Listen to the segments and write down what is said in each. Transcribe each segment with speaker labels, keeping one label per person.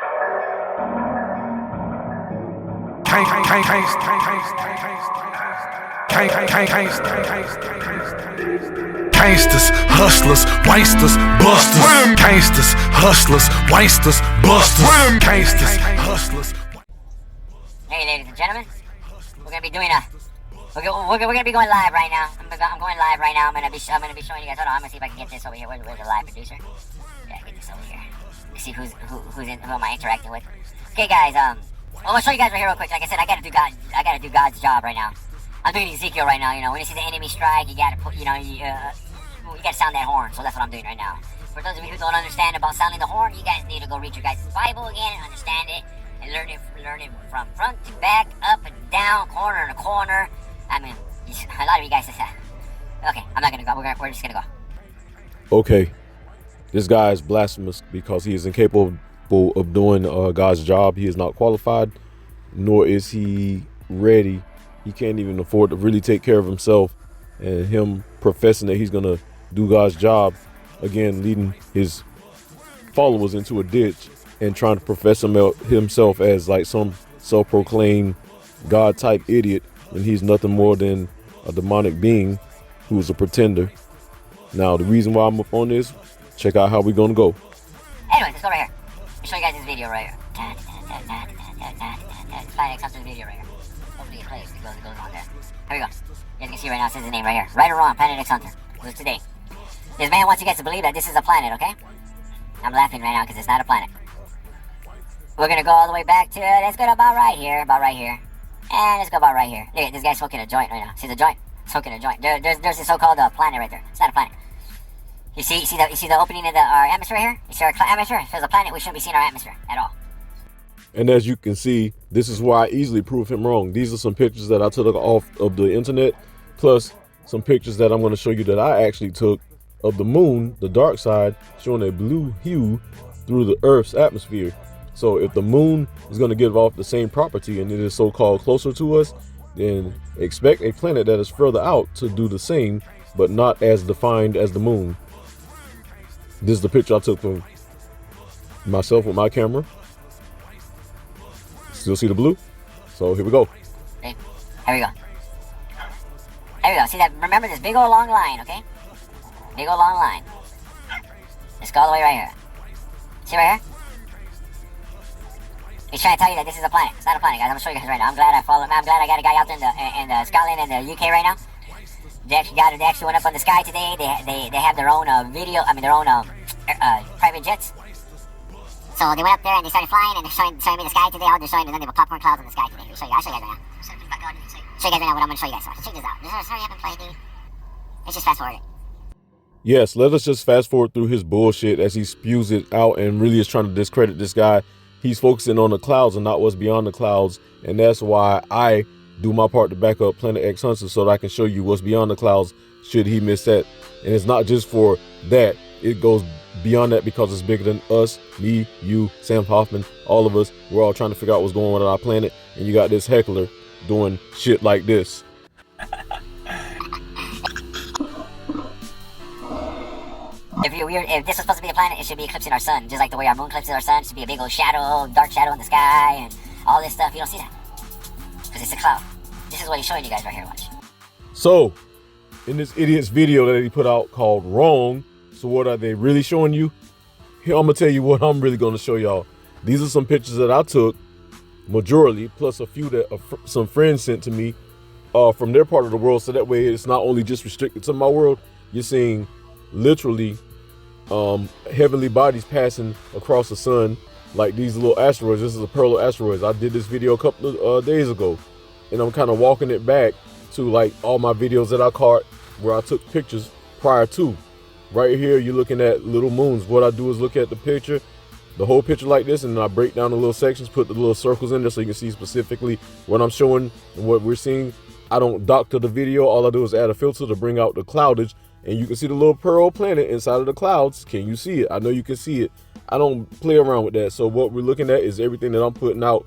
Speaker 1: Gangsters, hustlers, wasters, busters. Gangsters, hustlers, wasters, busters. Gangsters, hustlers.
Speaker 2: Hey, ladies and gentlemen, we're gonna be doing we're gonna be going live right now. I'm going live right now. I'm gonna be showing you guys. Hold on, I'm gonna see if I can get this over here. Where's the live producer? Yeah, get this over here. Let's see who am I interacting with. Okay, guys. I'm gonna show you guys right here real quick. Like I said, I gotta do God's job right now. I'm doing Ezekiel right now. You know, when you see the enemy strike, you gotta put, you gotta sound that horn. So that's what I'm doing right now. For those of you who don't understand about sounding the horn, you guys need to go read your guys' Bible again and understand it and learn it from front to back, up and down, corner to corner. I mean, a lot of you guys say, okay, I'm not gonna go. We're just gonna go.
Speaker 3: Okay, this guy is blasphemous because he is incapable of doing God's job. He is not qualified, nor is he ready. He can't even afford to really take care of himself, and him professing that he's gonna do God's job, again leading his followers into a ditch and trying to profess himself as like some self-proclaimed God type idiot when he's nothing more than a demonic being who's a pretender. Now the reason why I'm up on this, check out how we're gonna go.
Speaker 2: Anyway, let's go right here. I'll show you guys this video right here. It's 5X Hunter's video right here. Hopefully it plays. It goes on there. Here we go. You guys can see right now, it says his name right here. Right or wrong, Planet X Hunter. This is today. This man wants you guys to believe that this is a planet, okay? I'm laughing right now because it's not a planet. We're gonna go all the way back to, let's go to about right here. And let's go about right here. Look at this guy smoking a joint right now. See the joint? Smoking a joint. There's this so-called planet right there. It's not a planet. You see the opening of our atmosphere here? You see our atmosphere? If there's a planet, we shouldn't be seeing our atmosphere at all.
Speaker 3: And as you can see, this is why I easily prove him wrong. These are some pictures that I took off of the internet, plus some pictures that I'm going to show you that I actually took of the moon, the dark side, showing a blue hue through the Earth's atmosphere. So if the moon is going to give off the same property and it is so-called closer to us, then expect a planet that is further out to do the same, but not as defined as the moon. This is the picture I took from myself with my camera. Still see the blue? So here we go.
Speaker 2: Okay, here we go. There we go. See that? Remember this big old long line, okay? Big old long line. Let's go all the way right here. See right here? He's trying to tell you that this is a planet. It's not a planet, guys. I'm gonna show you guys right now. I'm glad I got a guy out there in the Scotland and the UK right now. They actually went up on the sky today. They have their own their own private jets. So they went up there and they started flying and they're showing me the sky today. They're showing me the popcorn clouds in the sky today. I'll show you guys right now. Show you guys right now what I'm gonna show you guys. So check this out. Just hurry up and play, dude. Let's just fast forward it.
Speaker 3: Yes, let us just fast forward through his bullshit as he spews it out and really is trying to discredit this guy. He's focusing on the clouds and not what's beyond the clouds, and that's why I do my part to back up Planet X Hunter so that I can show you what's beyond the clouds should he miss that. And it's not just for that, it goes beyond that because it's bigger than us, me, you, Sam Hoffman, all of us. We're all trying to figure out what's going on our planet, and you got this heckler doing shit like this.
Speaker 2: If this was supposed to be a planet, it should be eclipsing our sun, just like the way our moon eclipses our sun. It should be a big old shadow, dark shadow in the sky, and all this stuff. You don't see that because it's a cloud. This is what he's showing you guys right here. Watch.
Speaker 3: So, in this idiot's video that he put out called Wrong, so what are they really showing you? Here, I'm gonna tell you what I'm really gonna show y'all. These are some pictures that I took, majorly, plus a few that some friends sent to me from their part of the world. So that way, it's not only just restricted to my world. You're seeing literally heavenly bodies passing across the sun like these little asteroids. This is a pearl of asteroids. I did this video a couple of days ago, and I'm kind of walking it back to like all my videos that I caught where I took pictures prior to. Right here, you're looking at little moons. What I do is look at the picture, the whole picture like this, and then I break down the little sections, put the little circles in there so you can see specifically what I'm showing and what we're seeing. I don't doctor the video. All I do is add a filter to bring out the cloudage, and you can see the little pearl planet inside of the clouds. Can you see it? I know you can see it. I don't play around with that. So what we're looking at is everything that I'm putting out,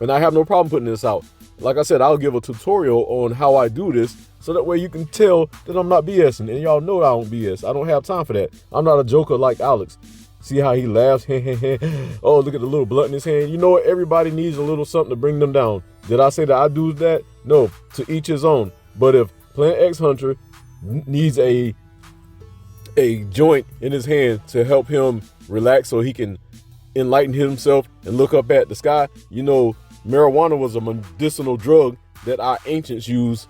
Speaker 3: and I have no problem putting this out. Like I said, I'll give a tutorial on how I do this so that way you can tell that I'm not BSing, and y'all know I don't BS. I don't have time for that. I'm not a joker like Alex. See how he laughs? Oh, look at the little blunt in his hand. You know what? Everybody needs a little something to bring them down. Did I say that I do that? No, to each his own. But if Planet X Hunter needs a joint in his hand to help him relax so he can enlighten himself and look up at the sky, you know, marijuana was a medicinal drug that our ancients used,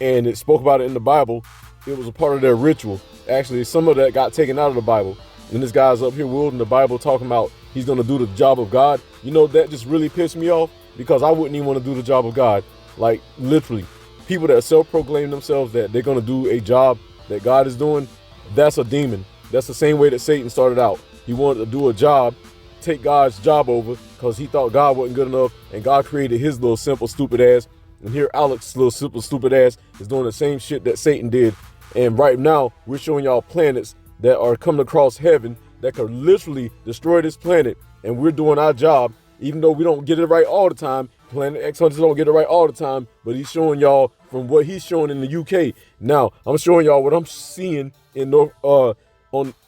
Speaker 3: and it spoke about it in the Bible. It was a part of their ritual. Actually, some of that got taken out of the Bible. And this guy's up here wielding the Bible talking about he's going to do the job of God. You know, that just really pissed me off, because I wouldn't even want to do the job of God. Like, literally, people that self-proclaim themselves that they're going to do a job that God is doing, that's a demon. That's the same way that Satan started out. He wanted to do a job, take God's job over, because he thought God wasn't good enough, and God created his little simple stupid ass. And here Alex's little simple stupid ass is doing the same shit that Satan did. And right now, we're showing y'all planets that are coming across heaven that could literally destroy this planet. And we're doing our job, even though we don't get it right all the time. Planet X Hunters don't get it right all the time, but he's showing y'all from what he's showing in the UK. Now, I'm showing y'all what I'm seeing in on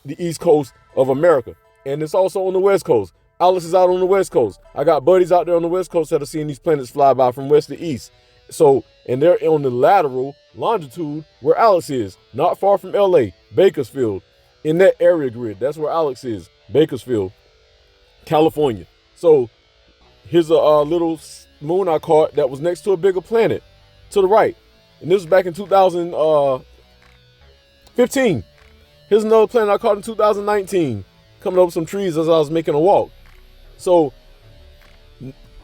Speaker 3: the East Coast of America. And it's also on the West Coast. Alex is out on the West Coast. I got buddies out there on the West Coast that are seeing these planets fly by from west to east. So, and they're on the lateral longitude where Alex is, not far from LA, Bakersfield. In that area grid, that's where Alex is, Bakersfield, California. So here's a little moon I caught that was next to a bigger planet to the right. And this was back in 2015. Here's another planet I caught in 2019, coming over some trees as I was making a walk. So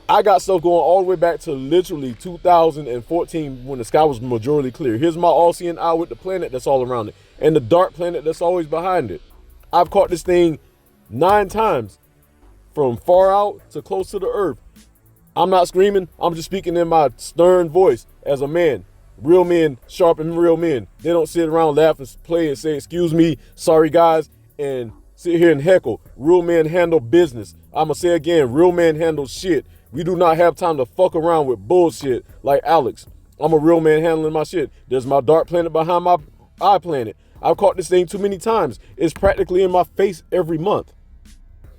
Speaker 3: I got stuff going all the way back to literally 2014 when the sky was majority clear. Here's my all-seeing eye with the planet that's all around it, and the dark planet that's always behind it. I've caught this thing 9 times, from far out to close to the earth. I'm not screaming, I'm just speaking in my stern voice as a man. Real men sharpen real men. They don't sit around, laugh and play and say, excuse me, sorry guys, and sit here and heckle. Real men handle business. I'ma say again, real men handle shit. We do not have time to fuck around with bullshit like Alex. I'm a real man handling my shit. There's my dark planet behind my eye planet. I've caught this thing too many times. It's practically in my face every month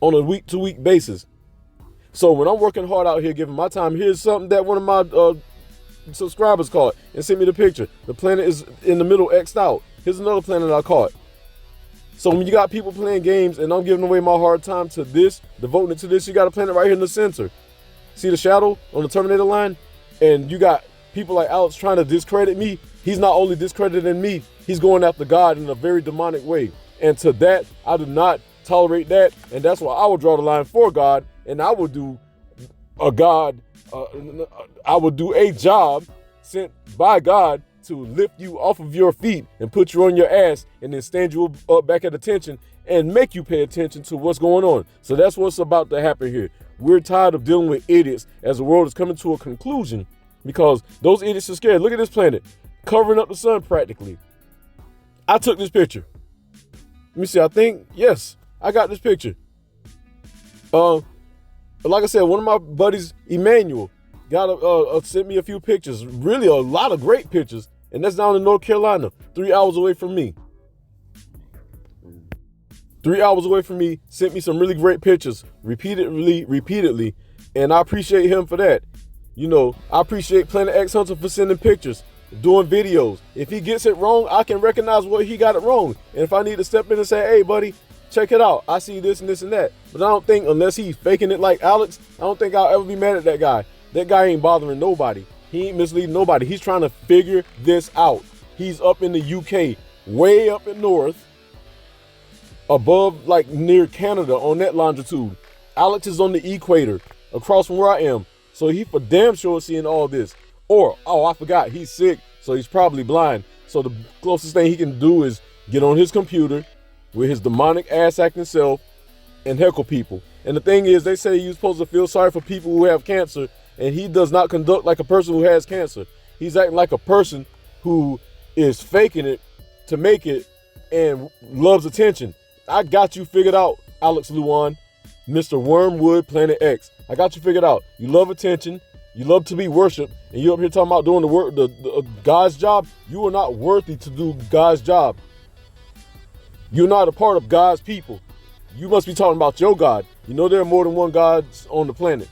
Speaker 3: on a week-to-week basis. So when I'm working hard out here giving my time, here's something that one of my subscribers caught and sent me the picture. The planet is in the middle, X'd out. Here's another planet I caught. So when you got people playing games and I'm giving away my hard time to this, devoting it to this, you got a planet right here in the center. See the shadow on the Terminator line? And you got people like Alex trying to discredit me. He's not only discrediting me, he's going after God in a very demonic way. And to that, I do not tolerate that. And that's why I will draw the line for God. And I will do a job sent by God to lift you off of your feet and put you on your ass and then stand you up back at attention and make you pay attention to what's going on. So that's what's about to happen here. We're tired of dealing with idiots as the world is coming to a conclusion because those idiots are scared. Look at this planet covering up the sun practically. I took this picture. Let me see. I think, yes, I got this picture. Like I said, one of my buddies, Emmanuel, sent me a few pictures. Really a lot of great pictures. And that's down in North Carolina, 3 hours away from me. 3 hours away from me, sent me some really great pictures repeatedly. And I appreciate him for that. You know, I appreciate Planet X Hunter for sending pictures, doing videos. If he gets it wrong, I can recognize what he got it wrong. And if I need to step in and say, hey, buddy, check it out. I see this and this and that. But I don't think, unless he's faking it like Alex, I don't think I'll ever be mad at that guy. That guy ain't bothering nobody. He ain't misleading nobody. He's trying to figure this out. He's up in the UK, way up in north, above, like near Canada on that longitude. Alex is on the equator, across from where I am. So he for damn sure seeing all this. Or, oh, I forgot, he's sick, so he's probably blind. So the closest thing he can do is get on his computer with his demonic ass acting self and heckle people. And the thing is, they say you're supposed to feel sorry for people who have cancer, and he does not conduct like a person who has cancer. He's acting like a person who is faking it to make it and loves attention. I got you figured out, Alex Luan, Mr. Wormwood Planet X. I got you figured out. You love attention. You love to be worshipped. And you're up here talking about doing the work, the God's job. You are not worthy to do God's job. You're not a part of God's people. You must be talking about your God. You know there are more than one God on the planet,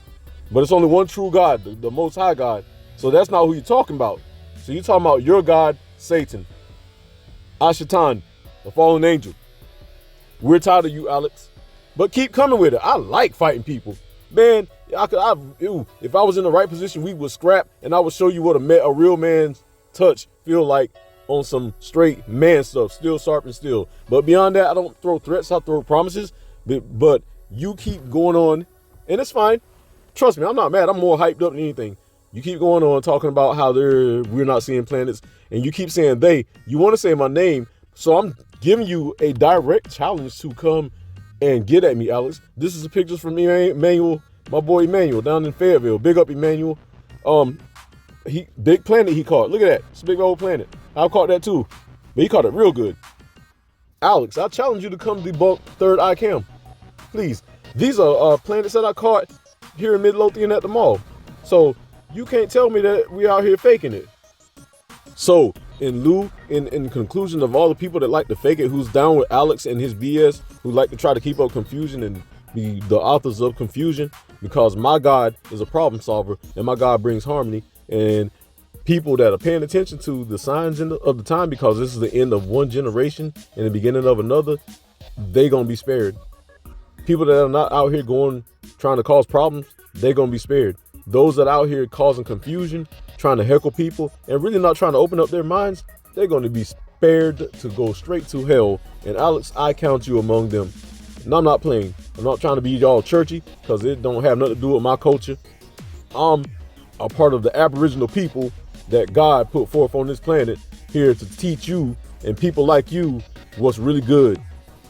Speaker 3: but it's only one true God, the Most High God. So that's not who you're talking about. So you're talking about your God, Satan, Ashatan, the fallen angel. We're tired of you, Alex, but keep coming with it. I like fighting people, man. If I was in the right position, we would scrap, and I would show you what a real man's touch feel like on some straight man stuff, still sharp and still. But beyond that, I don't throw threats, I throw promises. But you keep going on, and it's fine. Trust me, I'm not mad. I'm more hyped up than anything. You keep going on talking about how we're not seeing planets, and you keep saying they. You want to say my name, so I'm giving you a direct challenge to come and get at me, Alex. This is the pictures from Emmanuel, my boy Emmanuel down in Fayetteville. Big up Emmanuel. Big planet he caught. Look at that. It's a big old planet. I caught that too, but he caught it real good. Alex, I challenge you to come debunk third eye cam. Please. These are planets that I caught here in Midlothian at the mall. So you can't tell me that we out here faking it. So in conclusion of all the people that like to fake it, who's down with Alex and his BS, who like to try to keep up confusion and be the authors of confusion, because my God is a problem solver and my God brings harmony, and people that are paying attention to the signs of the time, because this is the end of one generation and the beginning of another, they gonna be spared. People that are not out here trying to cause problems, they're gonna be spared. Those that are out here causing confusion, trying to heckle people, and really not trying to open up their minds, they're gonna be spared to go straight to hell. And Alex, I count you among them. And I'm not playing. I'm not trying to be all churchy, because it don't have nothing to do with my culture. I'm a part of the Aboriginal people that God put forth on this planet here to teach you and people like you what's really good.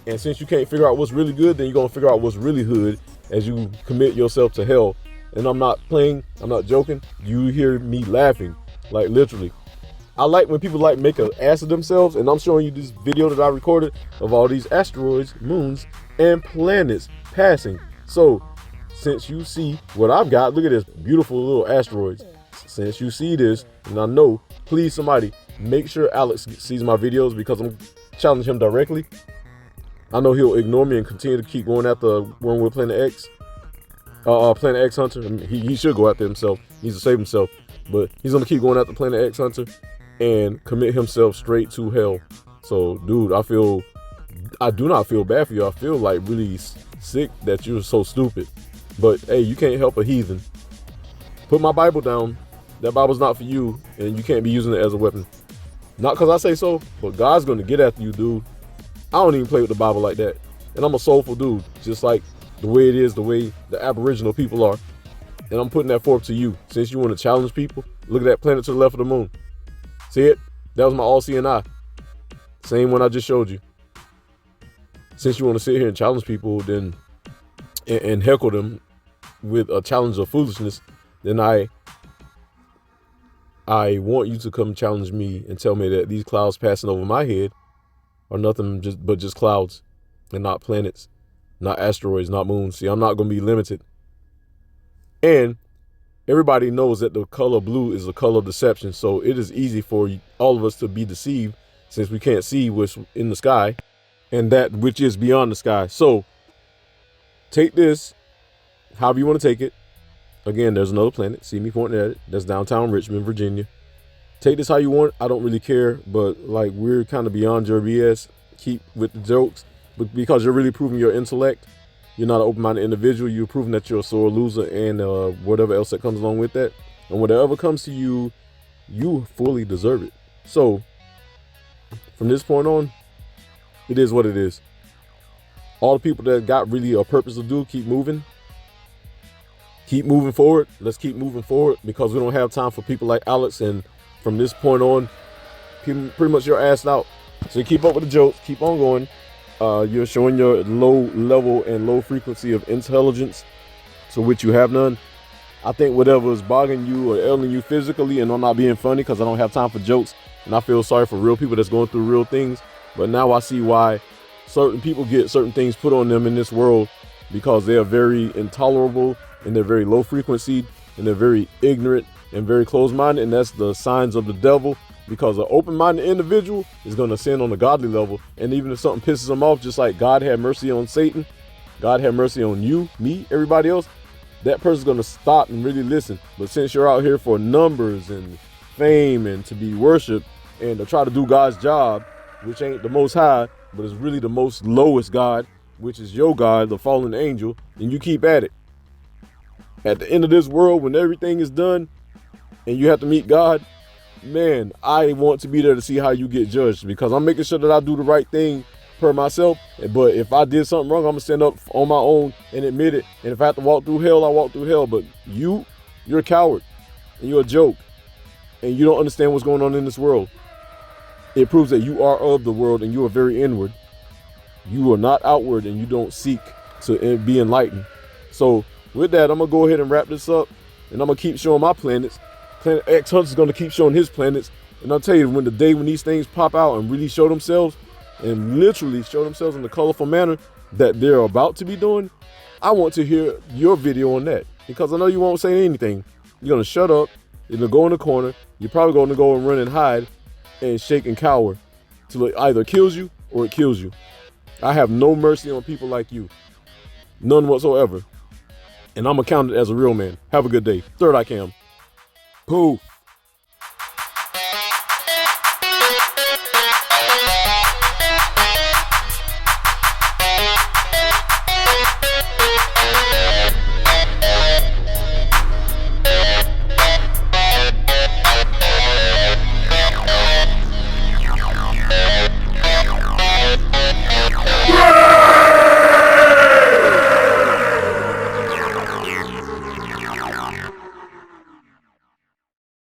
Speaker 3: And since you can't figure out what's really good, then you're going to figure out what's really hood as you commit yourself to hell. And I'm not playing. I'm not joking. You hear me laughing, like literally. I like when people like make an ass of themselves, and I'm showing you this video that I recorded of all these asteroids, moons, and planets passing. So since you see what I've got, look at this beautiful little asteroids. Since you see this, and I know, please somebody make sure Alex sees my videos, because I'm challenging him directly. I know he'll ignore me and continue to keep going after Wormwood Planet X. Planet X Hunter. I mean, he should go after himself. He needs to save himself. But he's going to keep going after Planet X Hunter and commit himself straight to hell. So, dude, I do not feel bad for you. I feel like really sick that you're so stupid. But, hey, you can't help a heathen. Put my Bible down. That Bible's not for you, and you can't be using it as a weapon. Not because I say so, but God's going to get after you, dude. I don't even play with the Bible like that. And I'm a soulful dude, just like the way it is, the way the Aboriginal people are. And I'm putting that forth to you. Since you want to challenge people, look at that planet to the left of the moon. See it? That was my all-seeing eye. Same one I just showed you. Since you want to sit here and challenge people, then and heckle them with a challenge of foolishness, then I want you to come challenge me and tell me that these clouds passing over my head are nothing but just clouds and not planets, not asteroids, not moons. See, I'm not going to be limited. And everybody knows that the color blue is a color of deception. So it is easy for all of us to be deceived, since we can't see what's in the sky and that which is beyond the sky. So take this however you want to take it. Again, there's another planet. See me pointing at it. That's downtown Richmond, Virginia. Take this how you want. I don't really care, but like, we're kind of beyond your BS. Keep with the jokes, but because you're really proving your intellect. You're not an open-minded individual. You're proving that you're a sore loser, and whatever else that comes along with that. And whatever comes to you, you fully deserve it. So from this point on, it is what it is. All the people that got really a purpose to do, keep moving. Keep moving forward. Let's keep moving forward, because we don't have time for people like Alex. And from this point on, pretty much you're assed out. So you keep up with the jokes. Keep on going. You're showing your low level and low frequency of intelligence, to which you have none. I think whatever is bothering you or ailing you physically, and I'm not being funny because I don't have time for jokes, and I feel sorry for real people that's going through real things. But now I see why certain people get certain things put on them in this world, because they are very intolerable, and they're very low frequency, and they're very ignorant and very closed-minded, and that's the signs of the devil. Because an open-minded individual is going to sin on a godly level. And even if something pisses them off, just like God had mercy on Satan, God have mercy on you, me, everybody else, that person's going to stop and really listen. But since you're out here for numbers and fame and to be worshiped and to try to do God's job, which ain't the most high, but is really the most lowest God, which is your God, the fallen angel, and you keep at it. At the end of this world, when everything is done and you have to meet God, man, I want to be there to see how you get judged, because I'm making sure that I do the right thing per myself. But if I did something wrong, I'm gonna stand up on my own and admit it. And if I have to walk through hell, I walk through hell. But you're a coward and you're a joke and you don't understand what's going on in this world. It proves that you are of the world and you are very inward. You are not outward and you don't seek to be enlightened. So with that, I'm gonna go ahead and wrap this up, and I'm gonna keep showing my planets. Planet X Hunter's gonna keep showing his planets. And I'll tell you, when these things pop out and really show themselves, and literally show themselves in the colorful manner that they're about to be doing, I want to hear your video on that, because I know you won't say anything. You're gonna shut up, you're gonna go in the corner, you're probably gonna go and run and hide and shake and cower till it either kills you or it kills you. I have no mercy on people like you, none whatsoever. And I'm gonna count it as a real man. Have a good day. Third Eye Cam. Poof.